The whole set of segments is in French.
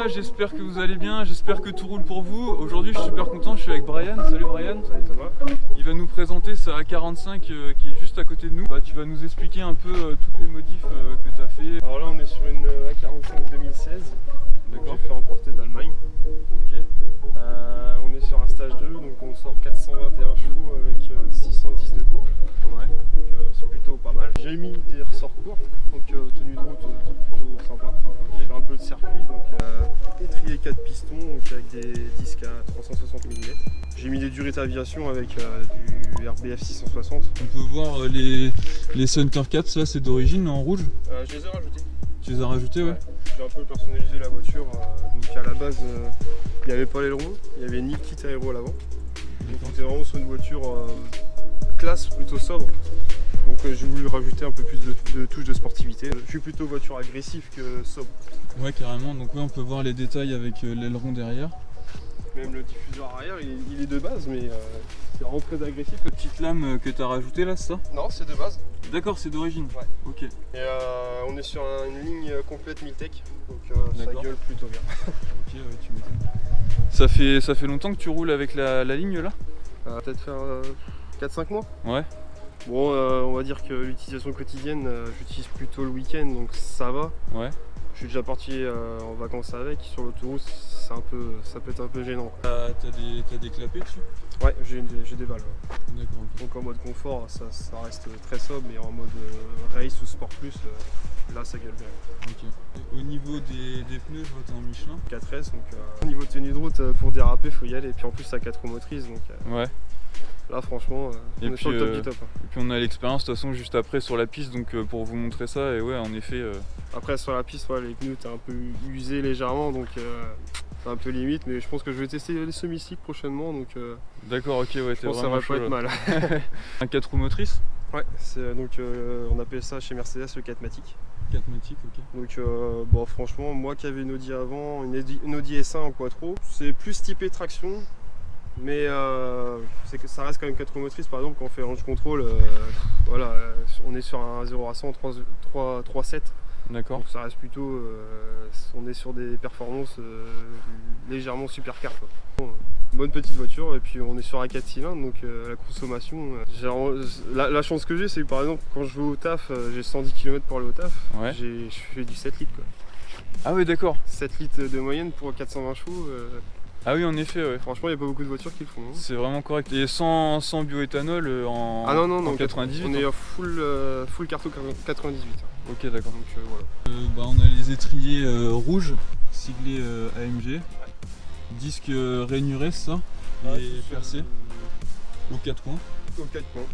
gars, j'espère que vous allez bien, j'espère que tout roule pour vous. Aujourd'hui je suis super content, je suis avec Brian. Salut Brian. Salut Thomas. Il va nous présenter sa A45 qui est juste à côté de nous. Bah, tu vas nous expliquer un peu toutes les modifs que tu as fait. Alors là on est sur une A45 2016. D'accord. J'ai fait importer d'Allemagne. Ok. On est sur un stage 2, donc on sort 421 chevaux avec 610 de couple. Ouais. Donc c'est plutôt pas mal. J'ai mis des ressorts courts, donc tenue de route plutôt sympa. J'ai fait un peu de circuit, donc étrier 4 pistons, donc avec des disques à 360 mm. J'ai mis des durées d'aviation avec du RBF 660. On peut voir les center caps là, c'est d'origine en rouge. Je les ai rajoutés. Tu les as rajoutés, ouais. J'ai un peu personnalisé la voiture, donc à la base il n'y avait pas l'aileron, il n'y avait ni le kit aéro à l'avant. Donc on était vraiment sur une voiture classe, plutôt sobre. Donc j'ai voulu rajouter un peu plus de touches de sportivité. Je suis plutôt voiture agressive que sobre. Ouais, carrément. Donc ouais, on peut voir les détails avec l'aileron derrière. Même le diffuseur arrière, il est de base, mais c'est vraiment très agressif. Petite lame que tu as rajoutée là, c'est ça? Non, c'est de base. D'accord, c'est d'origine. Ouais. Ok. Et on est sur une ligne complète Miltech, donc ça gueule plutôt bien. Ok, ouais, tu m'étonnes. Ça fait longtemps que tu roules avec la ligne là? Peut-être faire 4-5 mois. Ouais. Bon, on va dire que l'utilisation quotidienne, j'utilise plutôt le week-end, donc ça va. Ouais. Je suis déjà parti en vacances avec. Sur l'autoroute, ça peut être un peu gênant. T'as des clapets dessus? Ouais, j'ai des valves. D'accord. Ok. Donc en mode confort, ça reste très sobre, mais en mode race ou sport plus, là ça gueule bien. Ok. Et au niveau des pneus, je vois que t'as un Michelin. 4S, donc au niveau de tenue de route, pour déraper, faut y aller. Et puis en plus, ça a 4 roues motrices, donc Ouais. là franchement, on est sur le top du top. Et puis on a l'expérience de toute façon juste après sur la piste, donc pour vous montrer ça, et ouais, en effet. Après sur la piste, ouais, les pneus t'es un peu usé légèrement, donc c'est un peu limite, mais je pense que je vais tester les semi-cycles prochainement, donc D'accord, ok, ouais, je t'es pense que ça vraiment va chaud, pas être là. mal. Un 4 roues motrices? Ouais, donc on appelle ça chez Mercedes le 4MATIC. 4 matic, ok. Donc bon, franchement, moi qui avais une Audi avant, une Audi S1 en quattro, c'est plus typé traction, mais c'est que ça reste quand même 4 roues motrices. Par exemple, quand on fait range control, voilà, on est sur un 0 à 100 3.7. D'accord. Donc ça reste plutôt, on est sur des performances légèrement supercar, quoi. Bon, bonne petite voiture, et puis on est sur un 4 cylindres, donc la consommation, la chance que j'ai, c'est que par exemple quand je vais au taf, j'ai 110 km pour aller au taf, Ouais. je fais du 7 litres, quoi. Ah oui, d'accord. 7 litres de moyenne pour 420 chevaux, Ah oui, en effet, ouais. franchement il n'y a pas beaucoup de voitures qui le font, hein. C'est vraiment correct. Et sans bioéthanol en, Ah non, en 98? on est full carto 98. Ok, d'accord. Donc voilà. Bah, on a les étriers rouges, siglés AMG. Disque rainuré, c'est ça? Et percé aux 4 coins. Aux 4 coins.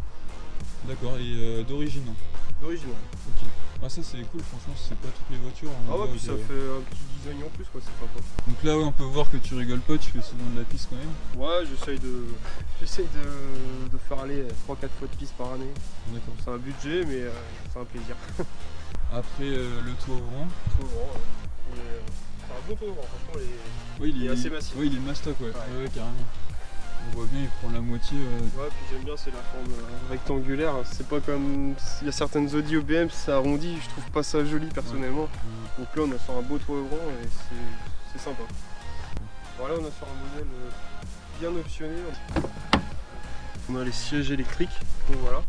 D'accord, et d'origine. D'origine. Ok. Ah, ça c'est cool, franchement, c'est pas toutes les voitures. Ah ouais, puis ça fait un petit design en plus, quoi, c'est sympa. Donc là, ouais, on peut voir que tu rigoles pas, tu fais souvent de la piste quand même. Ouais, j'essaye de faire aller 3-4 fois de piste par année. D'accord. C'est un budget, mais c'est un plaisir. Après, le toit ouvrant. Trop grand, ouais. C'est un bon toit ouvrant, franchement, Oui, il est assez massif. Oui, il est mastoc, ouais. Ouais, carrément. On voit bien, il prend la moitié. Ouais, puis j'aime bien, c'est la forme rectangulaire. C'est pas comme. Il y a certaines Audi OBM, c'est arrondi, je trouve pas ça joli personnellement. Ouais. Donc là, on a sur un beau toit ouvrant et c'est sympa. Voilà, on a sur un modèle bien optionné. On a les sièges électriques, donc voilà.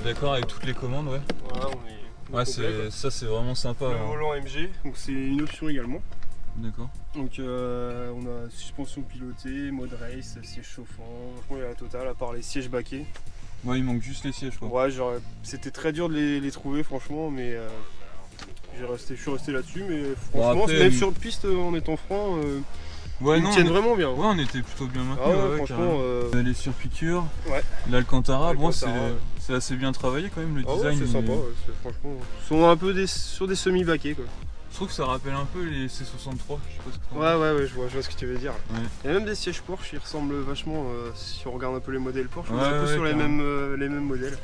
D'accord, avec toutes les commandes, ouais. Voilà, on est. Ouais, ça c'est vraiment sympa. Le volant MG, donc c'est une option également. D'accord. Donc on a suspension pilotée, mode race, siège chauffant, franchement il y a la totale à part les sièges baquets. Ouais, il manque juste les sièges, quoi. Ouais, c'était très dur de les trouver franchement, mais je suis resté là-dessus, mais franchement Bon, après, même sur piste en étant franc, ouais, ils tiennent vraiment bien. Ouais, on était plutôt bien maintenus. Ah ouais, franchement. Les surpiqûres, Ouais. l'Alcantara, bon, Alcantara. c'est assez bien travaillé quand même, le Ah design. ouais, c'est sympa, ouais, franchement. Ils sont un peu sur des semi-baquets, quoi. Je trouve que ça rappelle un peu les C63, je sais pas ce que t'en Ouais, je vois ce que tu veux dire. Ouais. Il y a même des sièges Porsche, ils ressemblent vachement, si on regarde un peu les modèles Porsche, on est Ouais, un peu sur les carrément. mêmes modèles.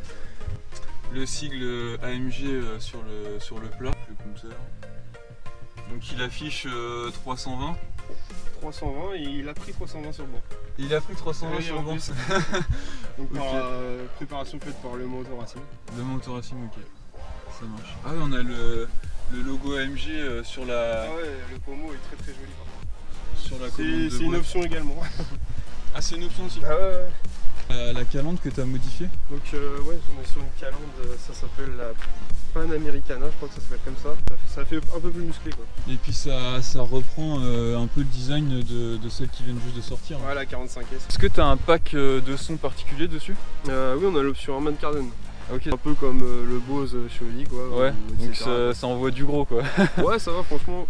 Le sigle AMG sur le plat, le compteur. Donc il affiche 320. 320 et il a pris 320 sur le banc. Et il a pris 320 Oui, sur en le banc. plus. Donc Ok. préparation faite par le moteur Racing. Le moteur Racing, ok. Ça marche. Ah oui, on a le logo AMG sur la... Ah ouais, le pommeau est très joli. Sur la commande. C'est une option également. Ah, c'est une option aussi. Ah ouais. La calandre que tu as modifiée. Donc ouais, on est sur une calandre, ça s'appelle la Panamericana, je crois que ça s'appelle comme ça. Ça fait un peu plus musclé quoi. Et puis ça reprend un peu le design de celles qui viennent juste de sortir. Ouais, la 45S. Est-ce que tu as un pack de son particulier dessus? Oui, on a l'option Harman Kardon. Ok. Un peu comme le Bose chez Audi quoi. Ouais, donc ça envoie du gros quoi. Ouais, ça va franchement.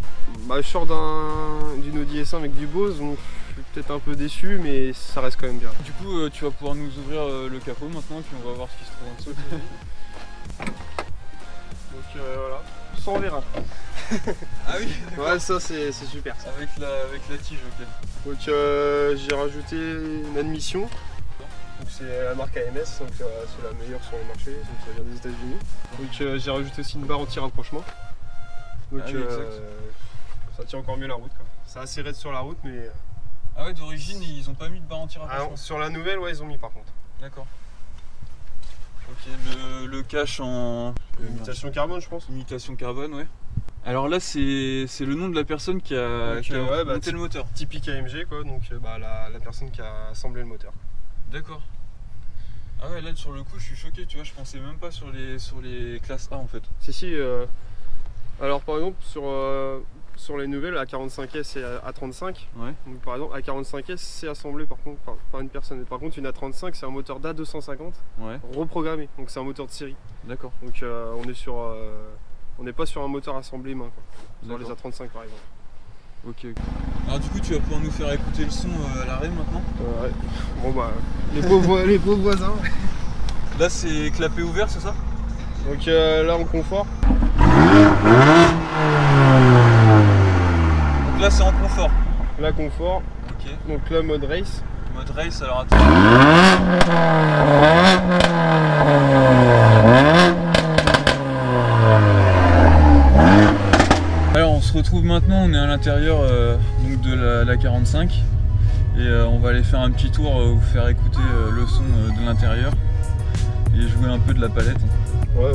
Bah, je sors d'une Audi S1 avec du Bose, donc je suis peut-être un peu déçu, mais ça reste quand même bien. Du coup, tu vas pouvoir nous ouvrir le capot maintenant, puis on va voir ce qui se trouve en dessous. Donc voilà, sans vérin. Ah oui, ouais, ça c'est super. Avec la tige, ok. Donc j'ai rajouté une admission. Donc c'est la marque AMS, donc c'est la meilleure sur le marché, donc ça vient des États-Unis. Donc j'ai rajouté aussi une barre anti-rapprochement. Donc ah oui, ça tient encore mieux la route. C'est assez raide sur la route, mais... Ah ouais, d'origine ils ont pas mis de barre anti-rapprochement. Sur la nouvelle, ouais, ils ont mis par contre. D'accord. Ok, le cache en... Imitation carbone, je pense. Imitation carbone, ouais. Alors là, c'est le nom de la personne qui a monté le moteur. Typique AMG, quoi, donc la personne qui a assemblé le moteur. D'accord. Ah ouais, là sur le coup, je suis choqué, tu vois, je pensais même pas sur les classes A en fait. Si. Alors par exemple, sur les nouvelles, la 45S et A35, ouais. Donc, par exemple, A45S c'est assemblé par contre par une personne. Par contre, une A35 c'est un moteur d'A250 ouais. reprogrammé, donc c'est un moteur de série. D'accord. Donc on n'est pas sur un moteur assemblé main, quoi. Sur les A35 par exemple. Ok. Alors du coup, tu vas pouvoir nous faire écouter le son à l'arrêt maintenant. Ouais. Bon bah, les pauvres voisins. Là, c'est clapet ouvert, c'est ça? Donc là, en confort. Donc là, c'est en confort. Là, confort. Ok. Donc là, mode race. Mode race, alors attends. Alors on se retrouve maintenant, on est à l'intérieur donc de la 45 et on va aller faire un petit tour, vous faire écouter le son de l'intérieur et jouer un peu de la palette. Ouais.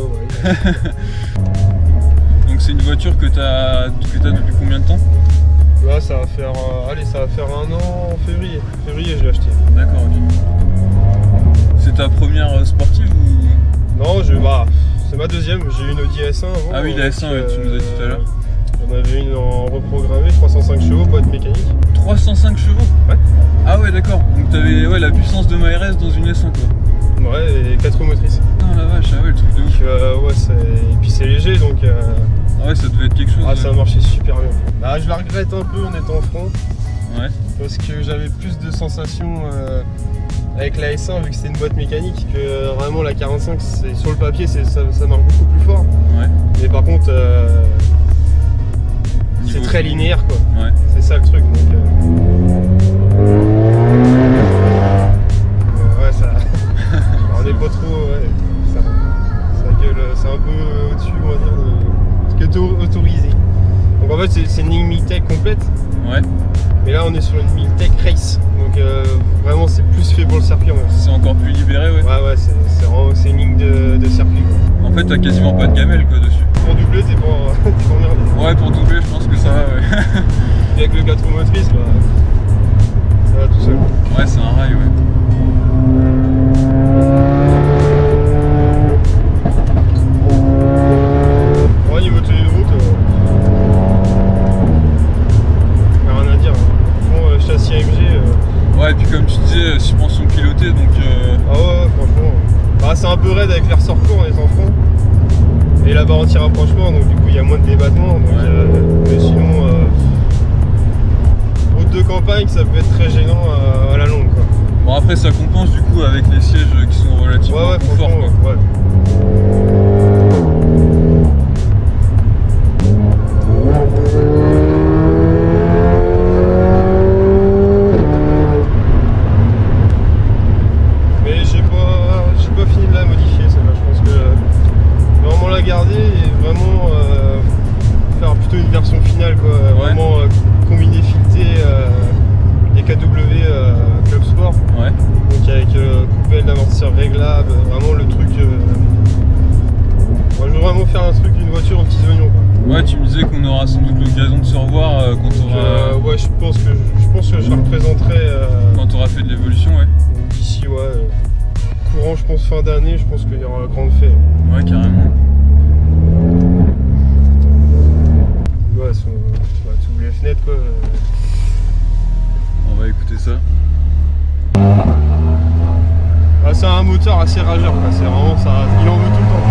Donc c'est une voiture que tu as depuis combien de temps? Là ça va faire un an en février. Février je l'ai acheté. D'accord, ok. C'est ta première sportive ou? Non, c'est ma deuxième, j'ai eu une Audi S1 avant. Ah oui, la S1, tu nous as dit tout à l'heure. J'en avais une en reprogrammé, 305 chevaux, boîte mécanique. 305 chevaux? Ouais. Ah ouais, d'accord, donc tu avais la puissance de ma RS dans une S1 quoi. Ouais, et 4 roues motrices. Putain la vache, ah ouais, le truc de ouf. Et puis c'est léger donc... Ah ouais, ça devait être quelque chose. Ah, ça a marché super bien. Bah, je la regrette un peu en étant front. Ouais. Parce que j'avais plus de sensations avec la S1 vu que c'était une boîte mécanique que vraiment la 45 sur le papier ça marche beaucoup plus fort. Ouais. Mais par contre c'est très linéaire quoi. Ouais. C'est ça le truc donc ouais ça. On est pas trop ça gueule, c'est un peu au-dessus on va dire de ce que autorisé. Donc en fait c'est une ligne Miltech complète. Ouais. Mais là on est sur une Miltech Race, donc vraiment c'est plus fait pour le circuit en fait. C'est encore plus libéré ouais. Ouais c'est une ligne de circuit quoi. En fait t'as quasiment pas de gamelle quoi dessus. Pour doubler t'es pas emmerdé. Ouais pour doubler je pense que ça va ouais. Et avec le 4 roues motrices bah, ça va tout seul. Ouais c'est un rail ouais. Au niveau de tenue de route, rien à dire. Franchement, châssis AMG. Ouais, et puis comme tu disais, suspension pilotée donc. Ah ouais, franchement. Bah, c'est un peu raide avec l'air sort court en étant front. Et la barre anti-rapprochement, donc du coup il y a moins de débattement. Donc, mais sinon, route de campagne, ça peut être très gênant à la longue. Quoi. Bon, après ça compense du coup avec les sièges qui sont relativement forts. Quoi. Ouais. Réglable, vraiment le truc. Moi je veux vraiment faire un truc, une voiture aux petits oignons. Quoi. Ouais, disais qu'on aura sans doute l'occasion de se revoir quand tu auras... ouais, je pense que je la représenterai quand tu auras fait de l'évolution, ouais. D'ici, ouais, courant, je pense fin d'année, je pense qu'il y aura la grande fête. Ouais, carrément. Ouais, tu ouvres les fenêtres, quoi. On va écouter ça. Ah, c'est un moteur assez rageur, quoi. C'est vraiment ça. Il en veut tout le temps.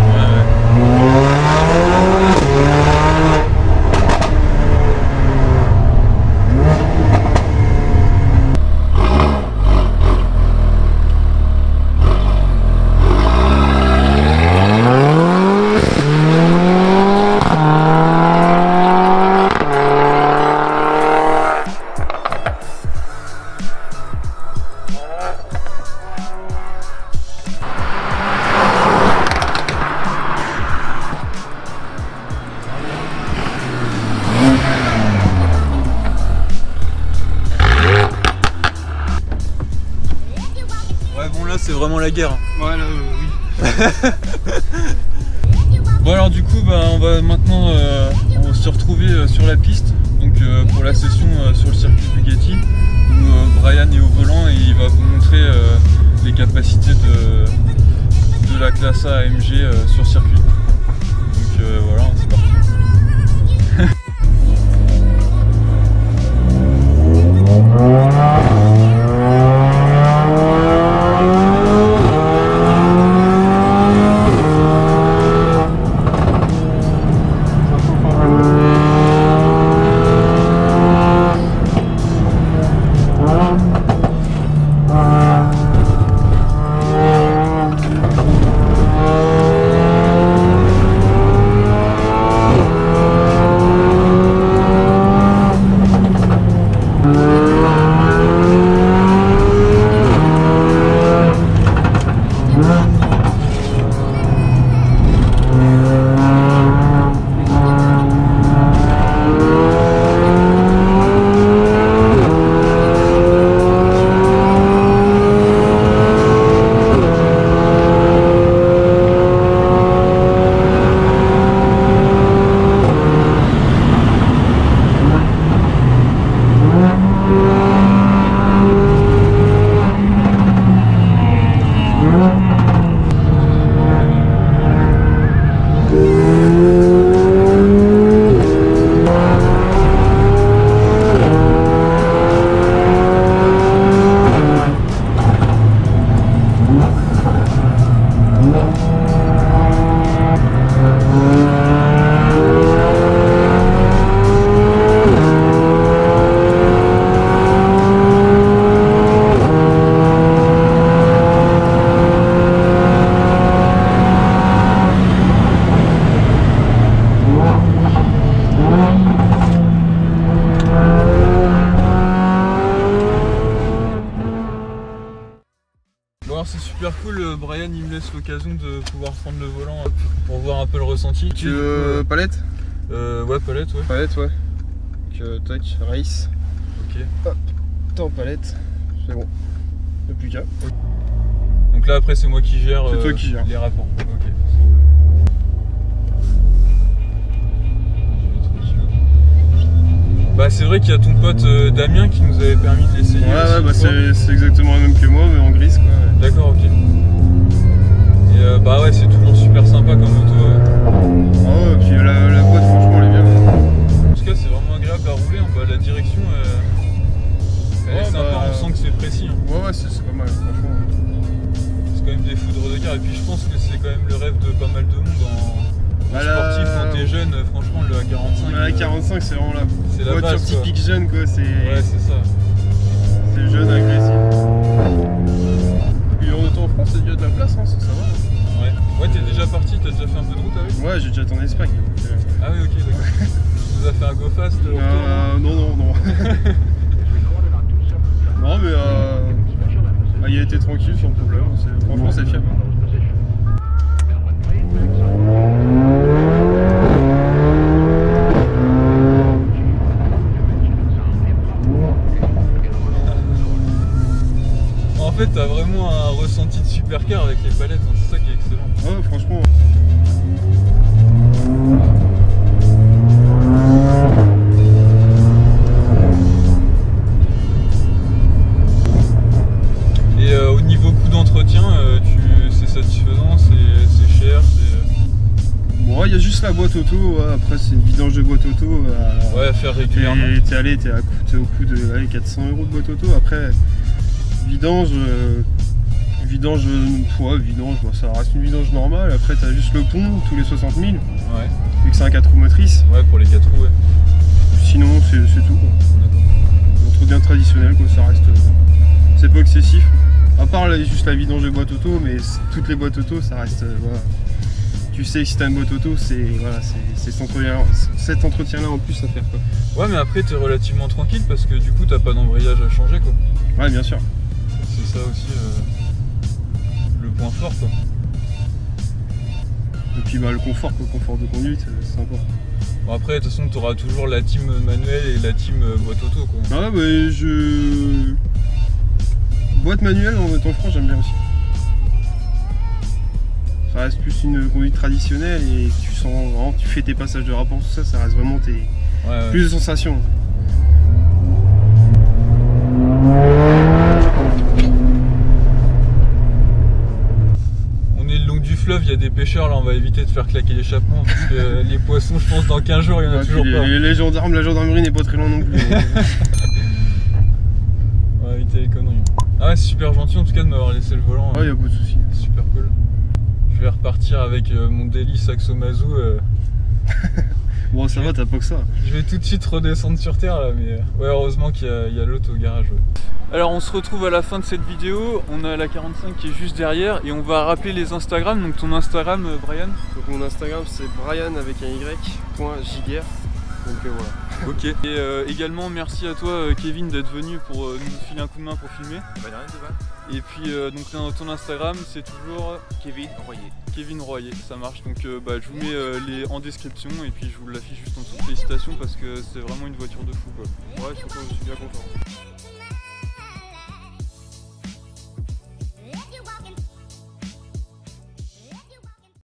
C'est vraiment la guerre. Ouais, là, oui. Bon alors du coup on va maintenant on va se retrouver sur la piste donc pour la session sur le circuit Bugatti où Brian est au volant et il va vous montrer les capacités de la classe A AMG sur circuit. Donc voilà, c'est parti. C'est super cool, Brian il me laisse l'occasion de pouvoir prendre le volant pour voir un peu le ressenti. Tu veux palette? Ouais, palette, ouais. Palette, ouais. Donc tac, race. Ok. Hop, t'es en palette, c'est bon. Y'a plus qu'à. Donc là après c'est moi qui gère, toi qui gères les rapports. Ok. Bah c'est vrai qu'il y a ton pote Damien qui nous avait permis de l'essayer. Ouais, bah c'est exactement le même que moi mais en grise quoi. Ouais. D'accord, ok. Et bah ouais, c'est toujours super sympa comme auto. Ah ouais, puis la boîte franchement elle est bien. En tout cas c'est vraiment agréable à rouler, bah, la direction elle est sympa, on sent que c'est précis. Hein. Ouais c'est pas mal franchement. C'est quand même des foudres de guerre et puis je pense que c'est quand même le rêve de pas mal de monde en sportif quand t'es jeune, franchement le A45. La A45 c'est vraiment la voiture base, typique jeune quoi, c'est. Ouais c'est ça. C'est jeune agressif. Puis en auto en France il y a de la place, hein, ça va. Ouais, t'es déjà parti, t'as déjà fait un peu de route avec? Ouais, j'ai déjà été en Espagne. Donc, Ah oui, ok, d'accord. Tu nous as fait un go fast le retour? Non. Non, mais il a été tranquille sans problème. Franchement, c'est fiable. En fait, t'as vraiment un ressenti de supercar avec les palettes, hein. C'est ça qui est excellent. Ouais, franchement. Et au niveau coût d'entretien, c'est satisfaisant, c'est cher, Bon, il y a juste la boîte auto, ouais. Après c'est une vidange de boîte auto. Ouais, à faire régulièrement. T'es au coût de 400 € de boîte auto. Après, vidange, bah, ça reste une vidange normale. Après t'as juste le pont tous les 60 000, Ouais. vu que c'est un 4 roues motrices. Ouais, pour les 4 roues, ouais. Sinon c'est tout, quoi. D'accord. L'entretien traditionnel, quoi, ça reste. C'est pas excessif. À part là, juste la vidange de boîte auto, mais toutes les boîtes auto, ça reste. Voilà. Tu sais que si t'as une boîte auto, c'est cet entretien-là en plus à faire, quoi. Ouais, mais après t'es relativement tranquille parce que du coup t'as pas d'embrayage à changer, quoi. Ouais, bien sûr. C'est ça aussi le point fort, quoi. Et puis bah, le confort de conduite, c'est sympa. Bon, après, de toute façon, t'auras toujours la team manuelle et la team boîte auto, quoi. Ah ouais, bah, boîte manuelle en étant franc, j'aime bien aussi. Ça reste plus une conduite traditionnelle et tu sens vraiment, tu fais tes passages de rapport, tout ça, ça reste vraiment Ouais. plus de sensations. On est le long du fleuve, il y a des pêcheurs, là on va éviter de faire claquer l'échappement parce que les poissons, je pense, dans 15 jours, il y en a toujours pas. Les gendarmes, la gendarmerie n'est pas très loin non plus. On va éviter les conneries. Ah ouais, c'est super gentil en tout cas de m'avoir laissé le volant. Ouais, y a pas de soucis. Super cool. Je vais repartir avec mon Daily Saxo-Mazou. Bon, ça va, t'as pas que ça. Je vais tout de suite redescendre sur terre là, mais ouais, heureusement qu'il y a l'autre au garage. Ouais. Alors on se retrouve à la fin de cette vidéo, on a la 45 qui est juste derrière et on va rappeler les Instagram. Donc ton Instagram, Brian? Donc mon Instagram c'est Brian avec un y.giguer. Donc voilà. Ok. Et également merci à toi Kevin d'être venu pour nous filer un coup de main pour filmer. Bah de rien, de mal. Et puis donc ton Instagram c'est toujours Kevin Royer. Kevin Royer, ça marche. Donc bah, je vous mets les en description et puis je vous l'affiche juste en dessous. Félicitations parce que c'est vraiment une voiture de fou, quoi. Ouais, je suis bien content.